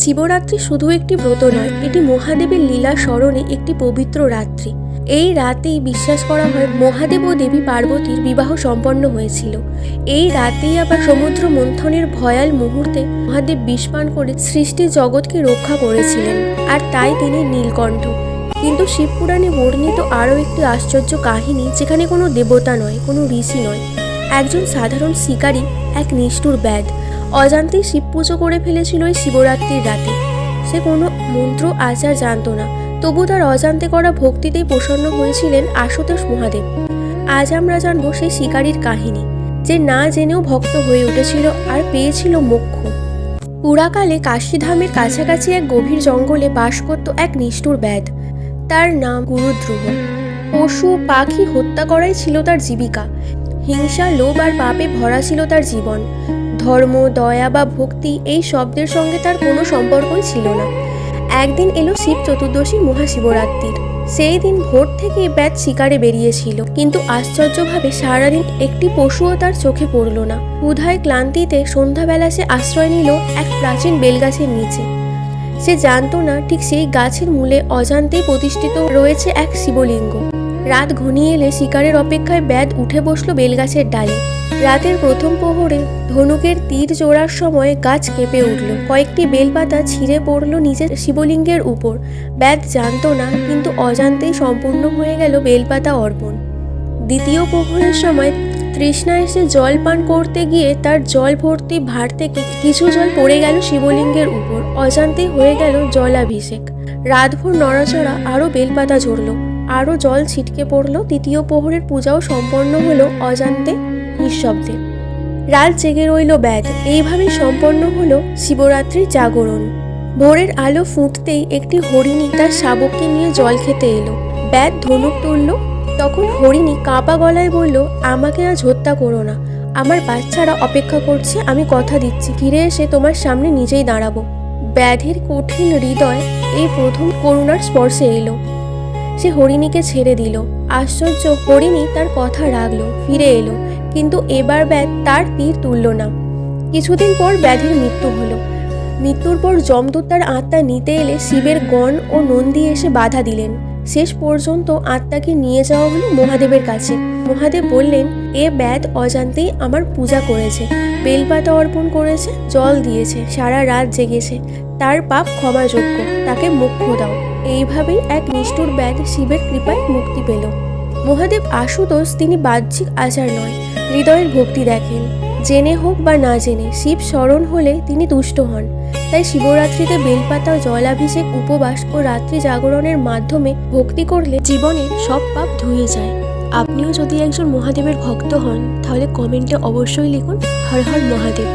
শিবরাত্রি শুধু একটি ব্রত নয়, এটি মহাদেবের লীলা স্মরণে একটি পবিত্র রাত্রি। এই রাতেই বিশ্বাস করা হয় মহাদেব ও দেবী পার্বতীর বিবাহ সম্পন্ন হয়েছিল। এই রাতেই আবার সমুদ্র মন্থনের ভয়াল মুহূর্তে মহাদেব বিষপান করে সৃষ্টি জগৎকে রক্ষা করেছিলেন, আর তাই তিনি নীলকণ্ঠ। কিন্তু শিবপুরাণে বর্ণিত আরও একটি আশ্চর্য কাহিনী, যেখানে কোনো দেবতা নয়, কোনো ঋষি নয়, একজন সাধারণ শিকারী, এক নিষ্ঠুর ব্যাধ অজান্তেই শিব পুজো করে ফেলেছিল এই শিবরাত্রির রাতে। সে কোনো মন্ত্র আচার জানত না, তবু তার অজান্তে করা ভক্তিতেই প্রসন্ন হয়েছিলেন আশুতোষ মহাদেব। আজ আমরা জানবো সেই শিকারীর কাহিনী, যে না জেনেও ভক্ত হয়ে উঠেছিল আর পেয়েছিল মোক্ষ। পুরাকালে কাশীধামের কাছাকাছি এক গভীর জঙ্গলে বাস করত এক নিষ্ঠুর ব্যাধ। তার নাম গুরুদ্রোহ। পশু পাখি হত্যা করাই ছিল তার জীবিকা। হিংসা, লোভ আর পাপে ভরা ছিল তার জীবন। ধর্ম, দয়া বা ভক্তি এই শব্দের সঙ্গে তার কোনো সম্পর্কই ছিল না। একদিন এলো শিব চতুর্দশী, মহাশিবরাত্রির। সেই দিন ভোর থেকে ব্যাধ শিকারে বেরিয়েছিল, কিন্তু আশ্চর্যভাবে সারাদিন একটি পশুও তার চোখে পড়ল না। ক্ষুধায় ক্লান্তিতে সন্ধ্যাবেলা সে আশ্রয় নিল এক প্রাচীন বেলগাছের নিচে। সে জানতো না ঠিক সেই গাছের মূলে অজান্তেই প্রতিষ্ঠিত রয়েছে এক শিবলিঙ্গ। রাত ঘনিয়ে এলে শিকারের অপেক্ষায় ব্যাধ উঠে বসল বেলগাছের ডালে। রাতের প্রথম প্রহরে ধনুকের তীর জোড়ার সময় গাছ কেঁপে উঠল। কয়েকটি বেলপাতা ছিঁড়ে পড়ল নিজের শিবলিঙ্গের উপর। ব্যাধ জানতো না, কিন্তু অজান্তেই সম্পূর্ণ হয়ে গেল বেলপাতা অর্পণ। দ্বিতীয় প্রহরের সময় তৃষ্ণা এসে জল পান করতে গিয়ে তার জল ভর্তি ভাঁড় থেকে কিছু জল পড়ে গেল শিবলিঙ্গের উপর। অজান্তেই হয়ে গেল জলাভিষেক। রাতভর নড়াচড়া, আরও বেলপাতা ঝরল, আরও জল ছিটকে পড়ল। তৃতীয় প্রহরের পূজাও সম্পন্ন হলো অজান্তে, নিঃশব্দে। রাত জেগে রইল ব্যাধ। এইভাবেই সম্পন্ন হলো শিবরাত্রির জাগরণ। ভোরের আলো ফুটতেই একটি হরিণী তার শাবককে নিয়ে জল খেতে এলো। ব্যাধ ধনুক তুলল। তখন হরিণী কাঁপা গলায় বলল, আমাকে আজ হত্যা করো না, আমার বাচ্চারা অপেক্ষা করছে, আমি কথা দিচ্ছি ফিরে এসে তোমার সামনে নিজেই দাঁড়াবো। ব্যাধের কঠিন হৃদয় এই প্রথম করুণার স্পর্শে এলো। সে হরিণীকে ছেড়ে দিল। আশ্চর্য, হরিণী তার কথা রাখল, ফিরে এলো, কিন্তু এবার ব্যাধ তার তীর তুলল না। কিছুদিন পর ব্যাধের মৃত্যু হলো। মৃত্যুর পর যমদূত তার আত্মা নিতে এলে শিবের গণ ও নন্দী এসে বাধা দিলেন। শেষ পর্যন্ত আত্মাকে নিয়ে যাওয়া হলো মহাদেবের কাছে। মহাদেব বললেন, এ ব্যাধ অজান্তেই আমার পূজা করেছে, বেলপাতা অর্পণ করেছে, জল দিয়েছে, সারা রাত জেগেছে, তার পাপ ক্ষমাযোগ্য, তাকে মোক্ষ দাও। এইভাবেই এক নিষ্ঠুর ব্যাধ শিবের কৃপায় মুক্তি পেল। মহাদেব আশুতোষ, তিনি বাহ্যিক আচার নয়, হৃদয়ের ভক্তি দেখেন। জেনে হোক বা না জেনে, শিব স্মরণ হলে তিনি তুষ্ট হন। তাই শিবরাত্রিতে বেলপাতা, জলাভিষেক, উপবাস ও রাত্রি জাগরণের মাধ্যমে ভক্তি করলে জীবনের সব পাপ ধুয়ে যায়। আপনিও যদি একজন মহাদেবের ভক্ত হন, তাহলে কমেন্টে অবশ্যই লিখুন হর হর মহাদেব।